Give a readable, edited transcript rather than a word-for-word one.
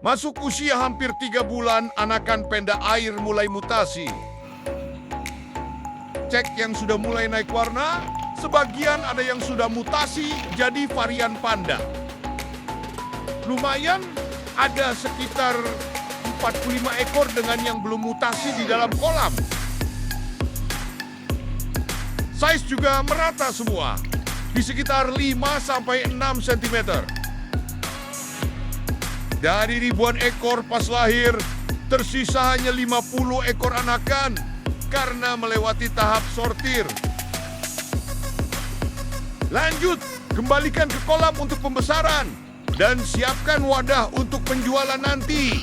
Masuk usia hampir 3 bulan, anakan panda air mulai mutasi. Cek yang sudah mulai naik warna, sebagian ada yang sudah mutasi jadi varian panda. Lumayan, ada sekitar 45 ekor dengan yang belum mutasi di dalam kolam. Size juga merata semua, di sekitar 5-6 cm. Dari ribuan ekor pas lahir, tersisa hanya 50 ekor anakan karena melewati tahap sortir. Lanjut, kembalikan ke kolam untuk pembesaran dan siapkan wadah untuk penjualan nanti.